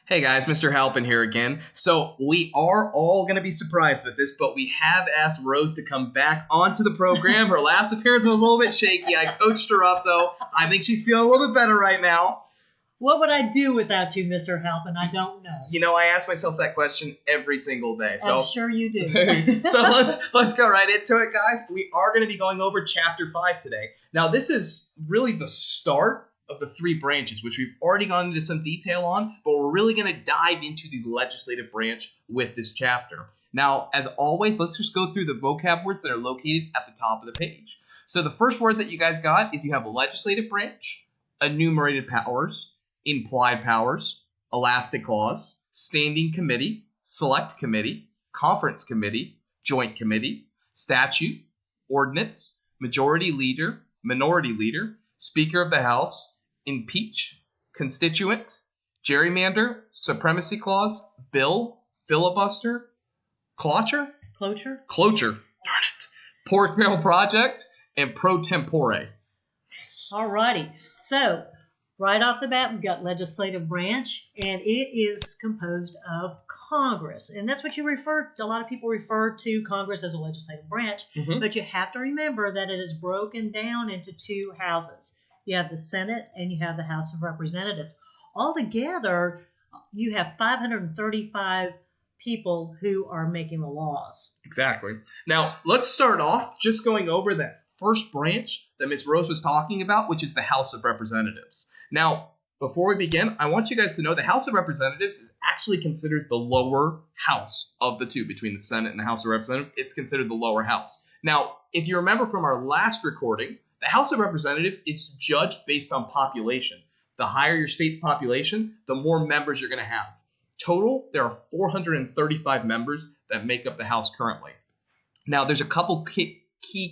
Hey guys, Mr. Halpin here again. So we are all going to be surprised with this, but we have asked Rose to come back onto the program. Her last appearance was a little bit shaky. I coached her up, though. I think she's feeling a little bit better right now. What would I do without you, Mr. Halpin? I don't know. You know, I ask myself that question every single day. So I'm sure you do. So let's go right into it, guys. We are going to be going over Chapter 5 today. Now, this is really the start of the three branches, which we've already gone into some detail on, but we're really going to dive into the legislative branch with this chapter. Now, as always, let's just go through the vocab words that are located at the top of the page. So the first word that you guys got is you have legislative branch, enumerated powers, implied powers, elastic clause, standing committee, select committee, conference committee, joint committee, statute, ordinance, majority leader, minority leader, Speaker of the House, impeach, constituent, gerrymander, supremacy clause, bill, filibuster, cloture, darn it, pork barrel project, and pro tempore. All righty. So, right off the bat, we've got legislative branch, and it is composed of Congress. And that's what a lot of people refer to Congress as a legislative branch, but you have to remember that it is broken down into two houses. You have the Senate and you have the House of Representatives. Altogether, you have 535 people who are making the laws. Exactly. Now, let's start off just going over that first branch that Ms. Rose was talking about, which is the House of Representatives. Now, before we begin, I want you guys to know the House of Representatives is actually considered the lower house of the two, between the Senate and the House of Representatives. It's considered the lower house. Now, if you remember from our last recording, the House of Representatives is judged based on population. The higher your state's population, the more members you're going to have. Total, there are 435 members that make up the House currently. Now, there's a couple key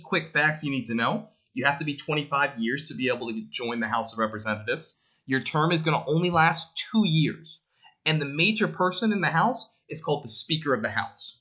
quick facts you need to know. You have to be 25 years to be able to join the House of Representatives. Your term is going to only last 2 years. And the major person in the House is called the Speaker of the House.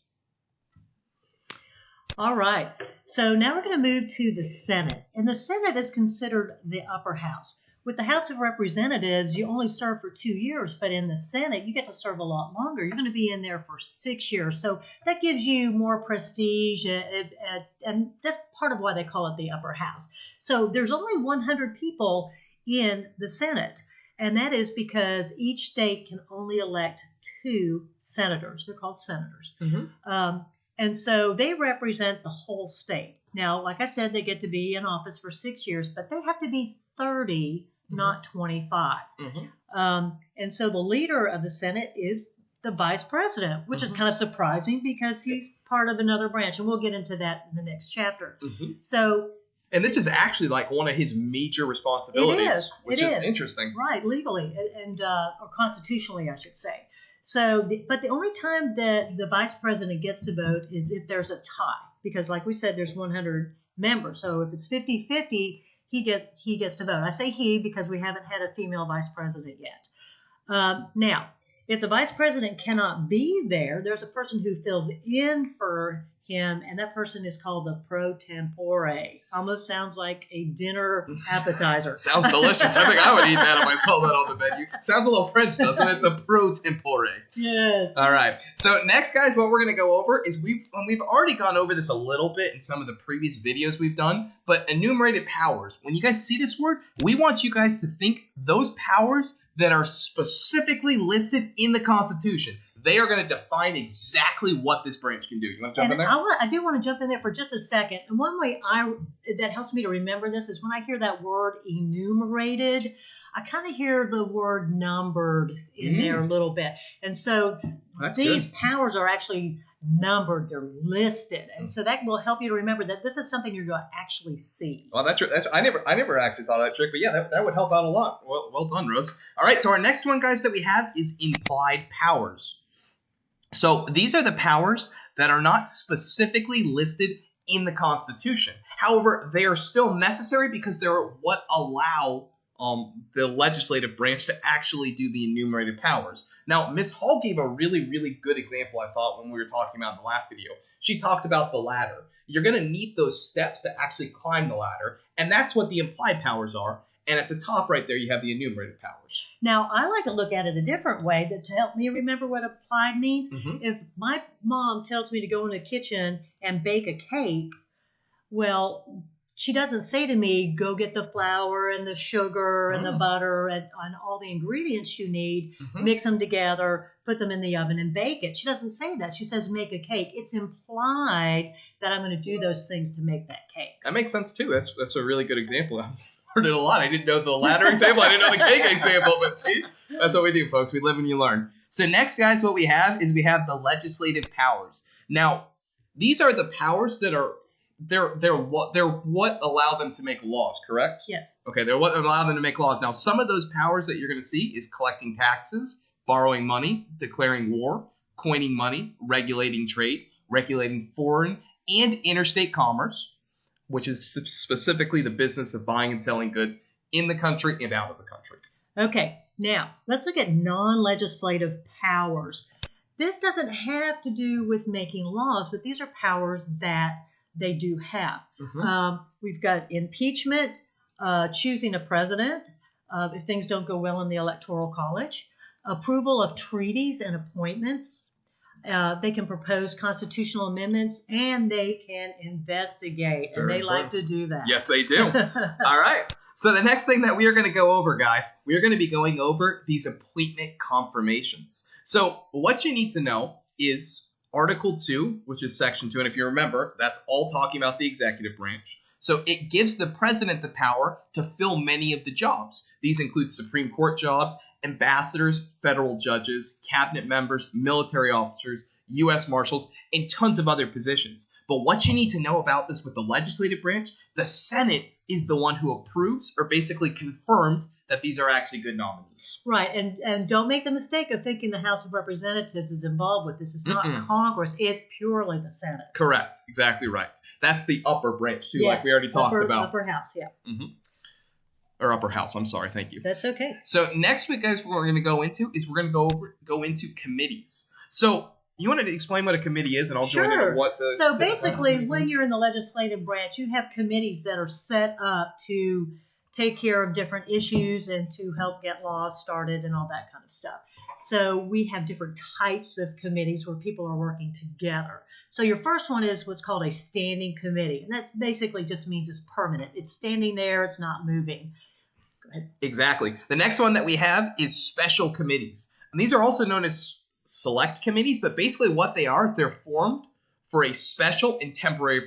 All right. So now we're going to move to the Senate. And the Senate is considered the upper house. With the House of Representatives, you only serve for 2 years, but in the Senate, you get to serve a lot longer. You're going to be in there for 6 years. So that gives you more prestige, and that's part of why they call it the upper house. So there's only 100 people in the Senate, and that is because each state can only elect 2 senators. They're called senators. And so they represent the whole state. Now, like I said, they get to be in office for 6 years, but they have to be 30, not 25. And so the leader of the Senate is the vice president, which is kind of surprising because he's part of another branch. And we'll get into that in the next chapter. And this is actually like one of his major responsibilities, which is interesting. Right, legally and or constitutionally, I should say. So, but the only time that the vice president gets to vote is if there's a tie, because like we said, there's 100 members. So if it's 50-50, he gets to vote. I say he because we haven't had a female vice president yet. Now, if the vice president cannot be there, there's a person who fills in for him, and that person is called the pro tempore. Almost sounds like a dinner appetizer. Sounds delicious. I think I would eat that if I saw that on the menu. Sounds a little French, doesn't it? The pro tempore. Yes. All right. So next, guys, what we're going to go over is we've already gone over this a little bit in some of the previous videos we've done, but enumerated powers. When you guys see this word, we want you guys to think those powers that are specifically listed in the Constitution. They are going to define exactly what this branch can do. You want to jump in there? I do want to jump in there for just a second. And one way that helps me to remember this is when I hear that word enumerated, I kind of hear the word numbered in there a little bit. And so these powers are actually numbered. They're listed. And so that will help you to remember that this is something you're going to actually see. Well, that's I never actually thought of that trick, but yeah, that would help out a lot. Well done, Rose. All right, so our next one, guys, that we have is implied powers. So these are the powers that are not specifically listed in the Constitution. However, they are still necessary because they're what allow the legislative branch to actually do the enumerated powers. Now, Ms. Hall gave a really, really good example, I thought, when we were talking about in the last video. She talked about the ladder. You're going to need those steps to actually climb the ladder, and that's what the implied powers are. And at the top right there, you have the enumerated powers. Now, I like to look at it a different way to help me remember what applied means. Mm-hmm. If my mom tells me to go in the kitchen and bake a cake, well, she doesn't say to me, go get the flour and the sugar and the butter and all the ingredients you need, mix them together, put them in the oven and bake it. She doesn't say that. She says make a cake. It's implied that I'm going to do those things to make that cake. That makes sense, too. That's a really good example. I've heard it a lot. I didn't know the latter example. I didn't know the cake example. But see, that's what we do, folks. We live and you learn. So next, guys, what we have is we have the legislative powers. Now, these are the powers that are they're what allow them to make laws, correct? Yes. Okay, they're what allow them to make laws. Now, some of those powers that you're going to see is collecting taxes, borrowing money, declaring war, coining money, regulating trade, regulating foreign and interstate commerce, which is specifically the business of buying and selling goods in the country and out of the country. Okay, now let's look at non-legislative powers. This doesn't have to do with making laws, but these are powers that they do have. We've got impeachment, choosing a president if things don't go well in the Electoral College, approval of treaties and appointments. They can propose constitutional amendments, and they can investigate, and they like to do that. Yes, they do. All right. So the next thing that we are going to go over, guys, we are going to be going over these appointment confirmations. So what you need to know is Article 2, which is Section 2, and if you remember, that's all talking about the executive branch. So it gives the president the power to fill many of the jobs. These include Supreme Court jobs, ambassadors, federal judges, cabinet members, military officers, U.S. Marshals, and tons of other positions. But what you need to know about this with the legislative branch, the Senate is the one who approves or basically confirms that these are actually good nominees. Right, and don't make the mistake of thinking the House of Representatives is involved with this. It's not Congress, it's purely the Senate. Correct, exactly right. That's the upper branch, too, like we already talked about. Upper House, yeah. Or upper house, I'm sorry, thank you. That's okay. So next week, guys, what we're going to go into is we're going to go into committees. So you wanted to explain what a committee is, and I'll join in on what the... So basically, when you're in the legislative branch, you have committees that are set up to take care of different issues and to help get laws started and all that kind of stuff. So we have different types of committees where people are working together. So your first one is what's called a standing committee. And that basically just means it's permanent. It's standing there. It's not moving. Go ahead. Exactly. The next one that we have is special committees. And these are also known as select committees, but basically what they are, they're formed for a special and temporary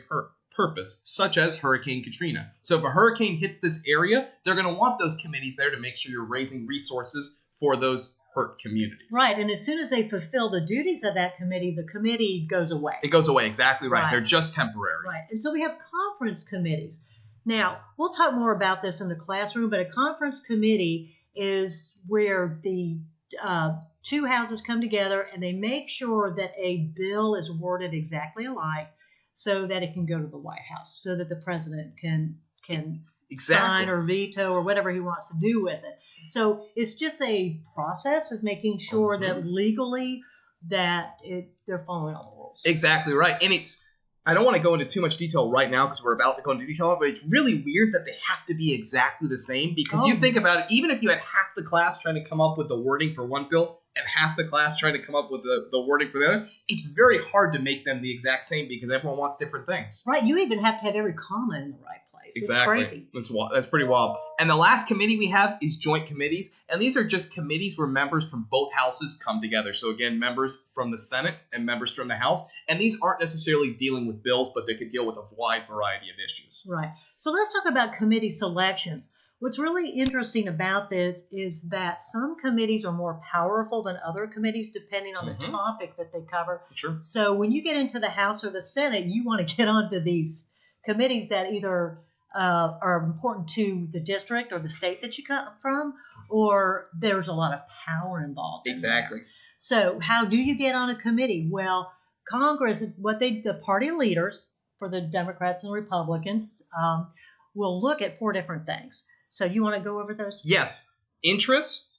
purpose, such as Hurricane Katrina. So if a hurricane hits this area, they're going to want those committees there to make sure you're raising resources for those hurt communities. Right, and as soon as they fulfill the duties of that committee, the committee goes away. It goes away, exactly right. They're just temporary. Right, and so we have conference committees. Now, we'll talk more about this in the classroom, but a conference committee is where the two houses come together and they make sure that a bill is worded exactly alike so that it can go to the White House, so that the president can sign or veto or whatever he wants to do with it. So it's just a process of making sure that legally that they're following all the rules. Exactly right. And I don't want to go into too much detail right now because we're about to go into detail, but it's really weird that they have to be exactly the same because you think about it, even if you had half the class trying to come up with the wording for one bill and half the class trying to come up with the wording for the other, it's very hard to make them the exact same because everyone wants different things. Right. You even have to have every comma in the right place. Exactly. It's crazy. That's pretty wild. And the last committee we have is joint committees. And these are just committees where members from both houses come together. So again, members from the Senate and members from the House. And these aren't necessarily dealing with bills, but they could deal with a wide variety of issues. Right. So let's talk about committee selections. What's really interesting about this is that some committees are more powerful than other committees depending on the topic that they cover. Sure. So when you get into the House or the Senate, you want to get onto these committees that either are important to the district or the state that you come from, or there's a lot of power involved. Exactly. So how do you get on a committee? Well, Congress, the party leaders for the Democrats and Republicans will look at 4 different things. So you want to go over those? Yes. Interest,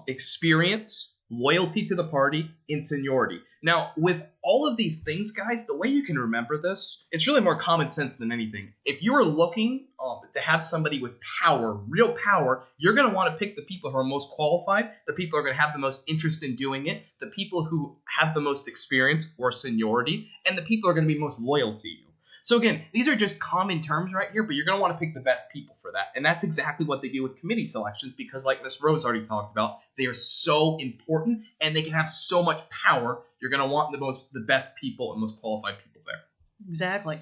experience, loyalty to the party, and seniority. Now, with all of these things, guys, the way you can remember this, it's really more common sense than anything. If you are looking to have somebody with power, real power, you're going to want to pick the people who are most qualified, the people who are going to have the most interest in doing it, the people who have the most experience or seniority, and the people who are going to be most loyal to you. So again, these are just common terms right here, but you're going to want to pick the best people for that. And that's exactly what they do with committee selections because like Ms. Rose already talked about, they are so important and they can have so much power. You're going to want the best people and most qualified people there. Exactly.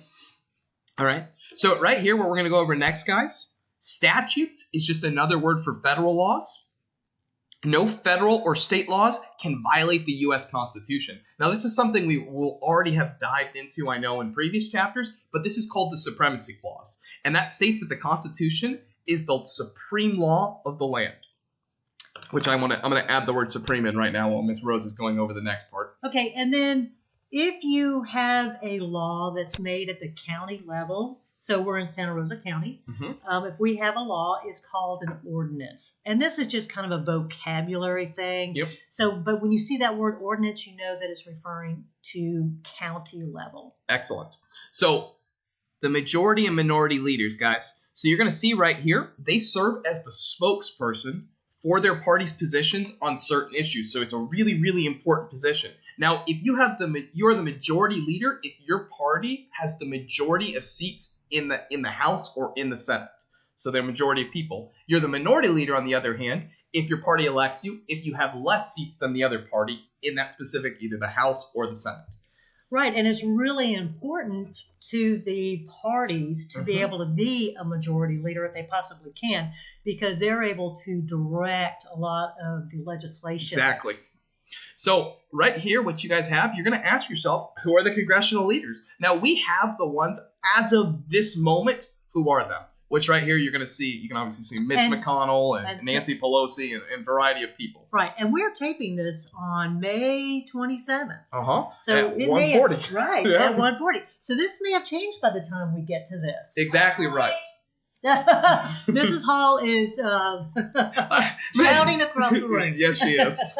All right. So right here, what we're going to go over next, guys, statutes is just another word for federal laws. No federal or state laws can violate the U.S. Constitution. Now, this is something we will already have dived into, I know, in previous chapters, but this is called the Supremacy Clause. And that states that the Constitution is the supreme law of the land, which I'm going to add the word supreme in right now while Ms. Rose is going over the next part. Okay, and then if you have a law that's made at the county level, so we're in Santa Rosa County. Mm-hmm. If we have a law, it's called an ordinance. And this is just kind of a vocabulary thing. Yep. So, but when you see that word ordinance, you know that it's referring to county level. Excellent. So the majority and minority leaders, guys. So you're going to see right here, they serve as the spokesperson for their party's positions on certain issues. So it's a really, really important position. Now, if you are the majority leader, if your party has the majority of seats in the House or in the Senate, so they're majority of people. You're the minority leader, on the other hand, if your party elects you, if you have less seats than the other party in that specific, either the House or the Senate. Right, and it's really important to the parties to be able to be a majority leader if they possibly can, because they're able to direct a lot of the legislation. Exactly. So right here, what you guys have, you're going to ask yourself, who are the congressional leaders? Now, we have the ones as of this moment. Who are them? Which right here you're going to see, you can obviously see Mitch McConnell and Nancy Pelosi and a variety of people. Right, and we're taping this on May 27th. So at 1:40. Right, Yeah. at 1:40. So this may have changed by the time we get to this. Exactly right. Mrs. Hall is shouting across the room. Yes, she is.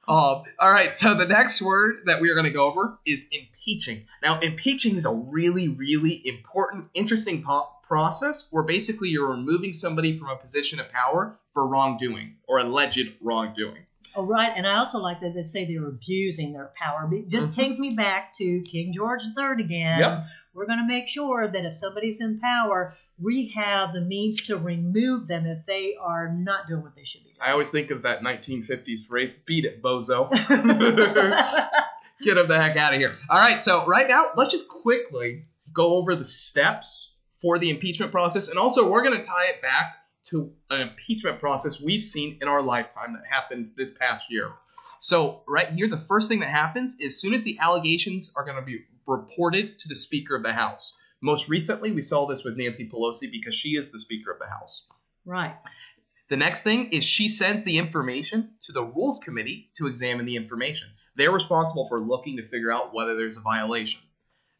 All right, so the next word that we are going to go over is impeaching. Now, impeaching is a really, really important, interesting process where basically you're removing somebody from a position of power for wrongdoing or alleged wrongdoing. Oh, right, and I also like that they say they're abusing their power. It just takes me back to King George III again. Yep. We're going to make sure that if somebody's in power, we have the means to remove them if they are not doing what they should be doing. I always think of that 1950s phrase, beat it, bozo. Get them the heck out of here. All right, so right now, let's just quickly go over the steps for the impeachment process. And also, we're going to tie it back to an impeachment process we've seen in our lifetime that happened this past year. So right here, the first thing that happens is as soon as the allegations are going to be reported to the Speaker of the House. Most recently, we saw this with Nancy Pelosi because she is the Speaker of the House. Right. The next thing is she sends the information to the Rules Committee to examine the information. They're responsible for looking to figure out whether there's a violation.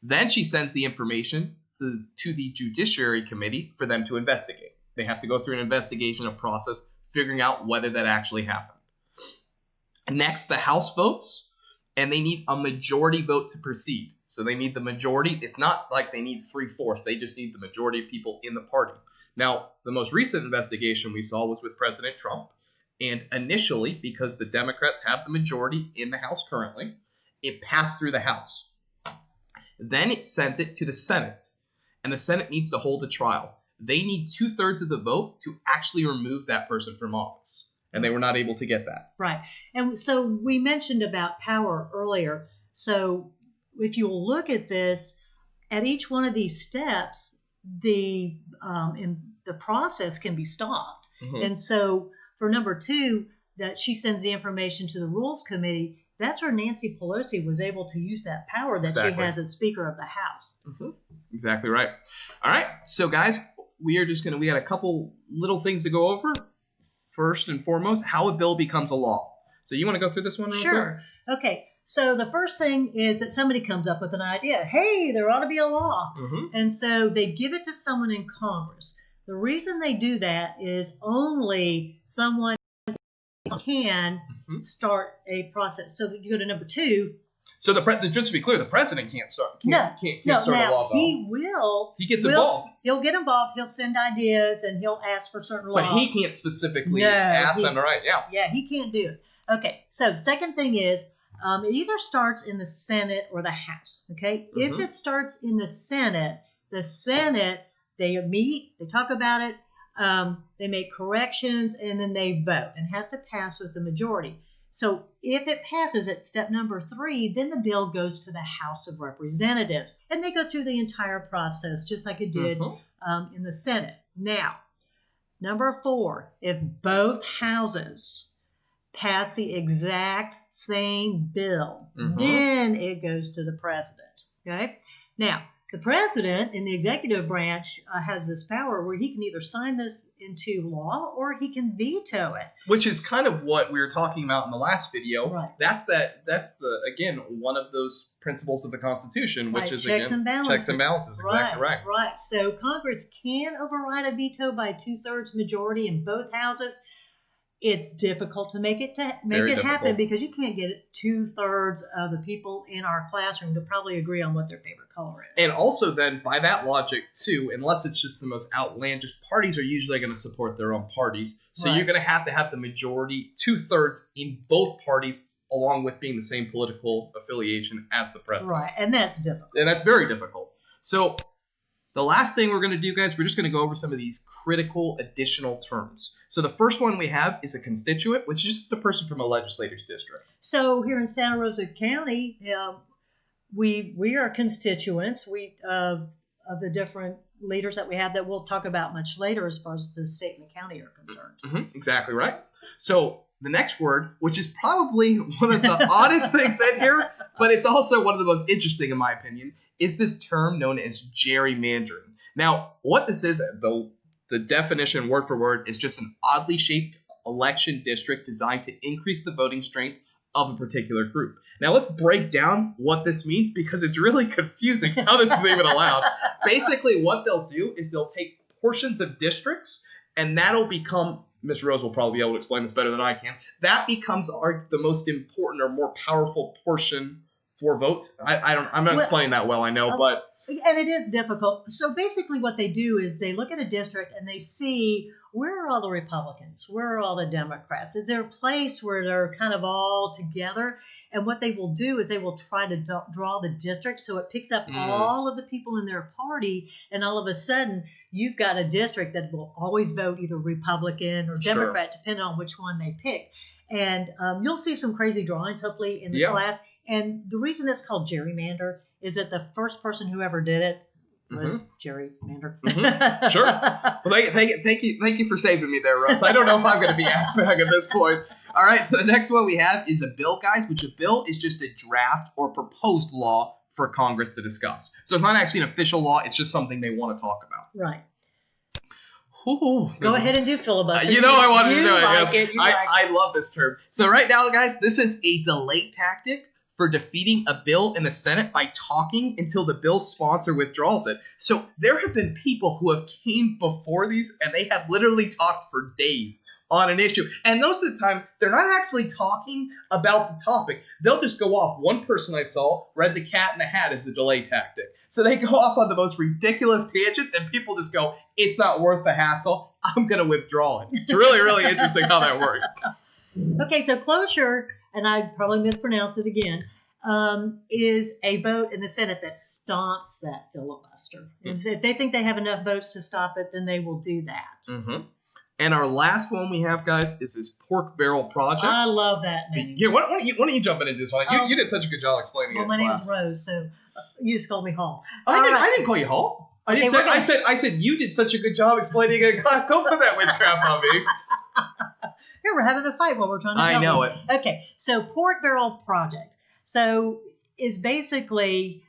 Then she sends the information to the Judiciary Committee for them to investigate. They have to go through an investigation, a process, figuring out whether that actually happened. Next, the House votes, and they need a majority vote to proceed. So they need the majority. It's not like they need 3/4. They just need the majority of people in the party. Now, the most recent investigation we saw was with President Trump. And initially, because the Democrats have the majority in the House currently, it passed through the House. Then it sent it to the Senate. And the Senate needs to hold a trial. They need 2/3 of the vote to actually remove that person from office. And they were not able to get that. Right. And so we mentioned about power earlier. So if you'll look at this, at each one of these steps, the process can be stopped. And so for number 2, that she sends the information to the Rules Committee, that's where Nancy Pelosi was able to use that power that she has as Speaker of the House. Exactly right. All right. So, guys, we got a couple little things to go over. First and foremost, how a bill becomes a law. So you want to go through this one real quick? Sure. Okay. So the first thing is that somebody comes up with an idea. Hey, there ought to be a law. And so they give it to someone in Congress. The reason they do that is only someone can start a process. So you go to number 2. So just to be clear, the president can't start. Can't start a law. He will. He gets involved. He'll get involved. He'll send ideas and he'll ask for certain laws. But he can't specifically ask them to write. Yeah. Yeah, he can't do it. Okay. So the second thing is it either starts in the Senate or the House. Okay. If it starts in the Senate, they meet, they talk about it, they make corrections, and then they vote. And it has to pass with the majority. So if it passes at step number 3, then the bill goes to the House of Representatives. And they go through the entire process, just like it did in the Senate. Now, number 4, if both houses pass the exact same bill, then it goes to the president. Okay? Now, the president in the executive branch has this power where he can either sign this into law or he can veto it. Which is kind of what we were talking about in the last video. Right. That's again, one of those principles of the Constitution, which is checks and balances. Checks and balances. Exactly right. Right. So Congress can override a veto by 2/3 majority in both houses. It's difficult to make it happen because you can't get 2/3 of the people in our classroom to probably agree on what their favorite color is. And also then, by that logic too, unless it's just the most outlandish, parties are usually going to support their own parties. So you're going to have the majority, 2/3 in both parties, along with being the same political affiliation as the president. Right, and that's difficult. And that's very difficult. So the last thing we're going to do, guys, we're just going to go over some of these critical additional terms. So the first one we have is a constituent, which is just a person from a legislator's district. So here in Santa Rosa County, we are constituents of the different leaders that we have that we'll talk about much later as far as the state and the county are concerned. Exactly right. So the next word, which is probably one of the oddest things in here, but it's also one of the most interesting in my opinion, is this term known as gerrymandering. Now, what this is, the definition word for word, is just an oddly shaped election district designed to increase the voting strength of a particular group. Now, let's break down what this means because it's really confusing how this is even allowed. Basically, what they'll do is they'll take portions of districts, and that'll become, Ms. Rose will probably be able to explain this better than I can, that becomes the most important or more powerful portion for votes. I'm not explaining that well, I know, but... And it is difficult. So basically what they do is they look at a district and they see, where are all the Republicans? Where are all the Democrats? Is there a place where they're kind of all together? And what they will do is they will try to draw the district so it picks up all of the people in their party, and all of a sudden you've got a district that will always vote either Republican or Democrat, depending on which one they pick. And you'll see some crazy drawings, hopefully, in the class. And the reason it's called gerrymander is that the first person who ever did it was gerrymander. Sure. Well, thank you for saving me there, Russ. I don't know if I'm going to be asked back at this point. All right, so the next one we have is a bill, guys, which a bill is just a draft or proposed law for Congress to discuss. So it's not actually an official law. It's just something they want to talk about. Right. Ooh, go ahead and do filibuster. I wanted to do it. Like yes. it. I love this term. So right now, guys, this is a delay tactic for defeating a bill in the Senate by talking until the bill's sponsor withdraws it. So there have been people who have came before these, and they have literally talked for days on an issue. And most of the time, they're not actually talking about the topic. They'll just go off. One person I saw read The Cat in the Hat as a delay tactic. So they go off on the most ridiculous tangents, and people just go, it's not worth the hassle. I'm going to withdraw it. It's really, really interesting how that works. Okay, so cloture, and I probably mispronounced it again, is a vote in the Senate that stomps that filibuster. And if they think they have enough votes to stop it, then they will do that. And our last one we have, guys, is this pork barrel project. I love that name. Yeah, why don't you jump into this one? You did such a good job explaining it. My name is Rose, so you just call me Hall. I didn't call you Hall. I said you did such a good job explaining it in class. Don't put that witchcraft on me. Here, we're having a fight while we're trying to I know it. Okay, so pork barrel project. So is basically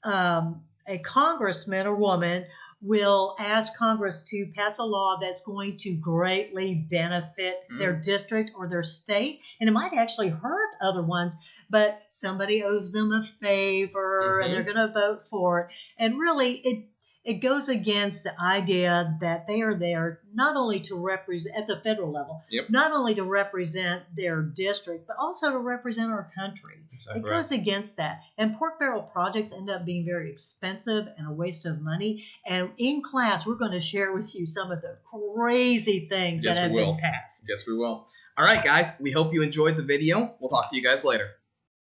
a congressman or woman will ask Congress to pass a law that's going to greatly benefit their district or their state. And it might actually hurt other ones, but somebody owes them a favor and they're going to vote for it. And really, It goes against the idea that they are there not only to represent at the federal level, not only to represent their district, but also to represent our country. Exactly. It goes against that. And pork barrel projects end up being very expensive and a waste of money. And in class, we're going to share with you some of the crazy things that have been passed. Yes, we will. All right, guys, we hope you enjoyed the video. We'll talk to you guys later.